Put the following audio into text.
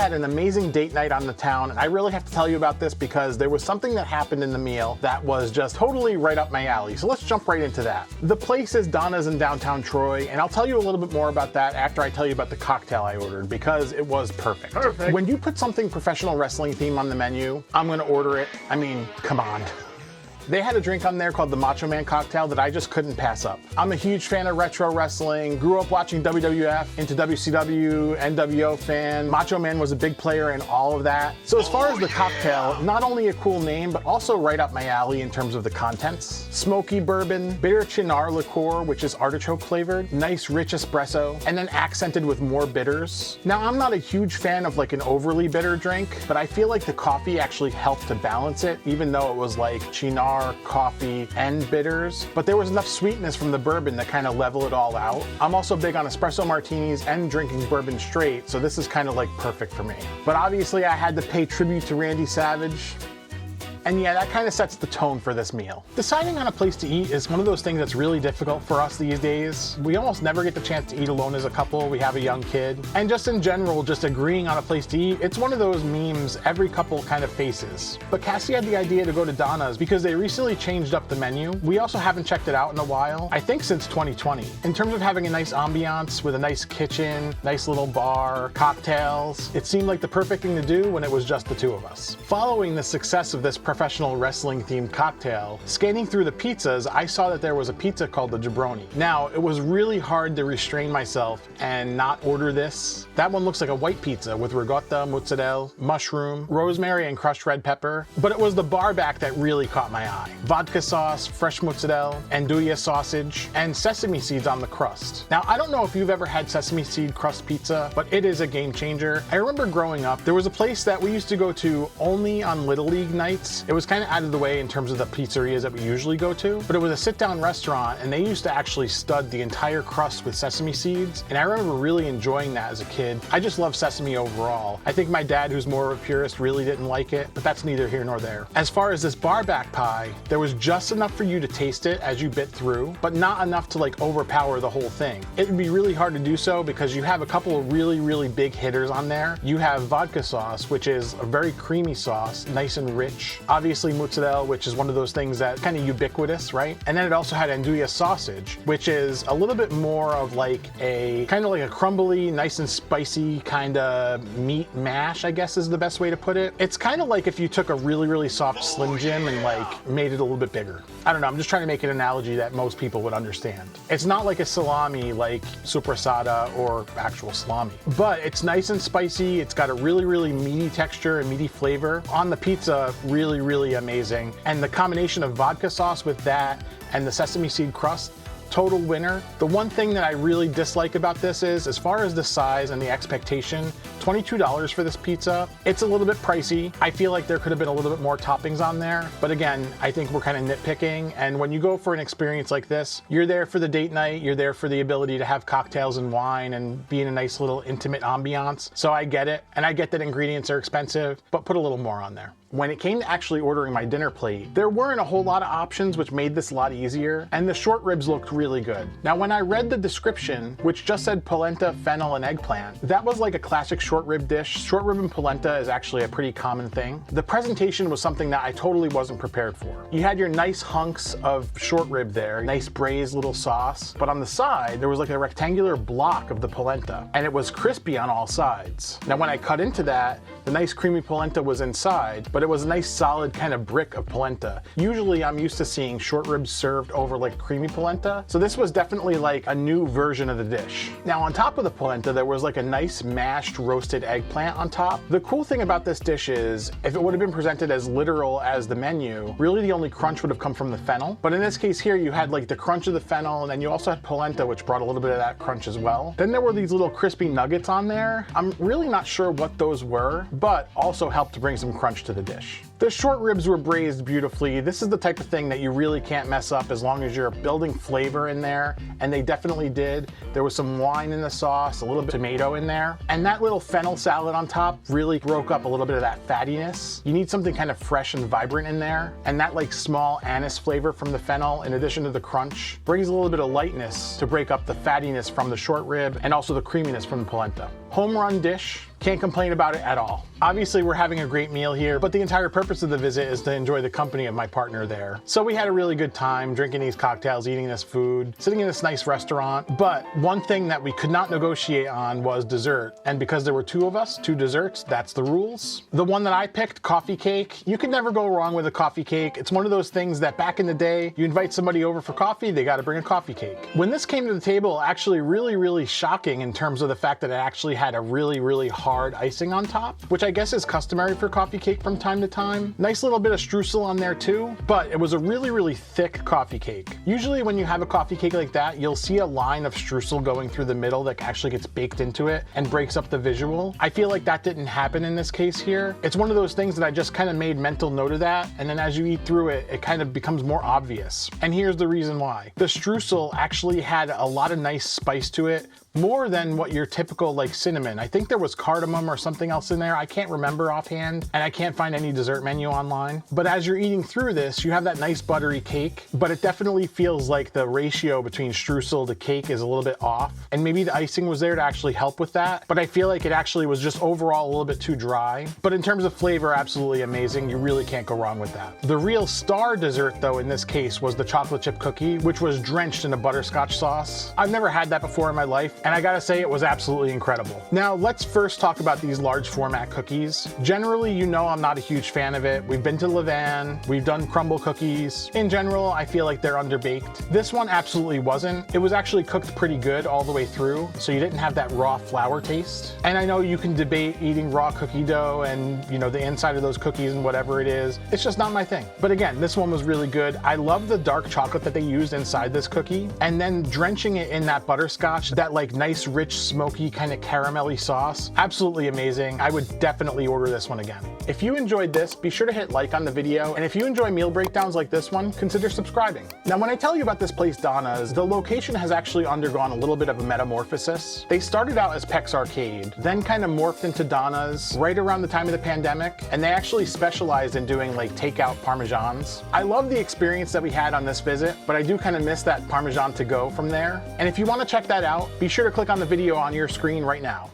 had an amazing date night on the town, and I really have to tell you about this because there was something that happened in the meal that was just totally right up my alley. So let's jump right into that. The place is Donna's in downtown Troy, and I'll tell you a little bit more about that after I tell you about the cocktail I ordered because it was perfect. When you put something professional wrestling theme on the menu, I'm gonna order it. I mean, come on. They had a drink on there called the Macho Man cocktail that I just couldn't pass up. I'm a huge fan of retro wrestling, grew up watching WWF, into WCW, NWO fan. Macho Man was a big player in all of that. So as far as the cocktail, not only a cool name, but also right up my alley in terms of the contents. Smoky bourbon, bitter Chinar liqueur, which is artichoke flavored, nice rich espresso, and then accented with more bitters. Now, I'm not a huge fan of like an overly bitter drink, but I feel like the coffee actually helped to balance it, even though it was like Chinar, coffee, and bitters, but there was enough sweetness from the bourbon to kind of level it all out. I'm also big on espresso martinis and drinking bourbon straight, so this is kind of like perfect for me. But obviously I had to pay tribute to Randy Savage. And yeah, that kind of sets the tone for this meal. Deciding on a place to eat is one of those things that's really difficult for us these days. We almost never get the chance to eat alone as a couple. We have a young kid. And just in general, just agreeing on a place to eat, it's one of those memes every couple kind of faces. But Cassie had the idea to go to Donna's because they recently changed up the menu. We also haven't checked it out in a while, I think since 2020. In terms of having a nice ambiance with a nice kitchen, nice little bar, cocktails, it seemed like the perfect thing to do when it was just the two of us. Following the success of this professional wrestling themed cocktail, scanning through the pizzas, I saw that there was a pizza called the Jabroni. Now, it was really hard to restrain myself and not order this. That one looks like a white pizza with ricotta, mozzarella, mushroom, rosemary, and crushed red pepper, but it was the bar back that really caught my eye. Vodka sauce, fresh mozzarella, andouille sausage, and sesame seeds on the crust. Now, I don't know if you've ever had sesame seed crust pizza, but it is a game changer. I remember growing up, there was a place that we used to go to only on Little League nights. It was kind of out of the way in terms of the pizzerias that we usually go to, but it was a sit-down restaurant and they used to actually stud the entire crust with sesame seeds, and I remember really enjoying that as a kid. I just love sesame overall. I think my dad, who's more of a purist, really didn't like it, but that's neither here nor there. As far as this bar back pie, there was just enough for you to taste it as you bit through, but not enough to like overpower the whole thing. It would be really hard to do so because you have a couple of really big hitters on there. You have vodka sauce, which is a very creamy sauce, nice and rich. Obviously mozzarella, which is one of those things that's kind of ubiquitous, right? And then it also had andouille sausage, which is a little bit more of like a kind of like a crumbly, nice and spicy kind of meat mash, I guess is the best way to put it. It's kind of like if you took a really soft Slim Jim and like made it a little bit bigger. I don't know, I'm just trying to make an analogy that most people would understand. It's not like a salami like sopressata or actual salami, but it's nice and spicy. It's got a really meaty texture and meaty flavor. On the pizza, really amazing. And the combination of vodka sauce with that and the sesame seed crust, total winner. The one thing that I really dislike about this is, as far as the size and the expectation, $22 for this pizza. It's a little bit pricey. I feel like there could have been a little bit more toppings on there, but again, I think we're kind of nitpicking, and when you go for an experience like this, you're there for the date night, you're there for the ability to have cocktails and wine and be in a nice little intimate ambiance. So I get it, and I get that ingredients are expensive, but put a little more on there. When it came to actually ordering my dinner plate, there weren't a whole lot of options, which made this a lot easier, and the short ribs looked really good. Now, when I read the description, which just said polenta, fennel, and eggplant, that was like a classic short rib dish. Short rib and polenta is actually a pretty common thing. The presentation was something that I totally wasn't prepared for. You had your nice hunks of short rib there, nice braised little sauce, but on the side, there was like a rectangular block of the polenta, and it was crispy on all sides. Now, when I cut into that, the nice creamy polenta was inside, but it was a nice solid kind of brick of polenta. Usually I'm used to seeing short ribs served over like creamy polenta, so this was definitely like a new version of the dish. Now, on top of the polenta, there was like a nice mashed roasted eggplant on top. The cool thing about this dish is, if it would have been presented as literal as the menu, really the only crunch would have come from the fennel. But in this case here, you had like the crunch of the fennel, and then you also had polenta, which brought a little bit of that crunch as well. Then there were these little crispy nuggets on there. I'm really not sure what those were, but also helped to bring some crunch to the dish. The short ribs were braised beautifully. This is the type of thing that you really can't mess up as long as you're building flavor in there, and they definitely did. There was some wine in the sauce, a little bit of tomato in there, and that little fennel salad on top really broke up a little bit of that fattiness. You need something kind of fresh and vibrant in there, and that like small anise flavor from the fennel, in addition to the crunch, brings a little bit of lightness to break up the fattiness from the short rib and also the creaminess from the polenta. Home run dish. Can't complain about it at all. Obviously, we're having a great meal here, but the entire purpose of the visit is to enjoy the company of my partner there. So we had a really good time drinking these cocktails, eating this food, sitting in this nice restaurant. But one thing that we could not negotiate on was dessert. And because there were two of us, two desserts, that's the rules. The one that I picked, coffee cake, you could never go wrong with a coffee cake. It's one of those things that back in the day, you invite somebody over for coffee, they got to bring a coffee cake. When this came to the table, actually really shocking in terms of the fact that it actually had a really hard icing on top, which I guess is customary for coffee cake from time to time. Nice little bit of streusel on there too, but it was a really thick coffee cake. Usually when you have a coffee cake like that, you'll see a line of streusel going through the middle that actually gets baked into it and breaks up the visual. I feel like that didn't happen in this case here. It's one of those things that I just kind of made mental note of that, and then as you eat through it, it kind of becomes more obvious. And here's the reason why. The streusel actually had a lot of nice spice to it, more than what your typical like cinnamon. I think there was cardamom or something else in there. I can't remember offhand, and I can't find any dessert menu online. But as you're eating through this, you have that nice buttery cake, but it definitely feels like the ratio between streusel to cake is a little bit off. And maybe the icing was there to actually help with that, but I feel like it actually was just overall a little bit too dry. But in terms of flavor, absolutely amazing. You really can't go wrong with that. The real star dessert though in this case was the chocolate chip cookie, which was drenched in a butterscotch sauce. I've never had that before in my life, and I gotta say it was absolutely incredible. Now let's first talk about these large format cookies. Generally, you know I'm not a huge fan of it. We've been to Levan, we've done crumble cookies. In general, I feel like they're underbaked. This one absolutely wasn't. It was actually cooked pretty good all the way through, so you didn't have that raw flour taste. And I know you can debate eating raw cookie dough and the inside of those cookies and whatever it is. It's just not my thing. But again, this one was really good. I love the dark chocolate that they used inside this cookie, and then drenching it in that butterscotch, that like nice, rich, smoky, kind of caramelly sauce. Absolutely amazing. I would definitely order this one again. If you enjoyed this, be sure to hit like on the video, and if you enjoy meal breakdowns like this one, consider subscribing. Now, when I tell you about this place, Donna's, the location has actually undergone a little bit of a metamorphosis. They started out as Peck's Arcade, then kind of morphed into Donna's right around the time of the pandemic, and they actually specialized in doing like takeout parmesans. I love the experience that we had on this visit, but I do kind of miss that parmesan to go from there. And if you want to check that out, be sure to click on the video on your screen right now.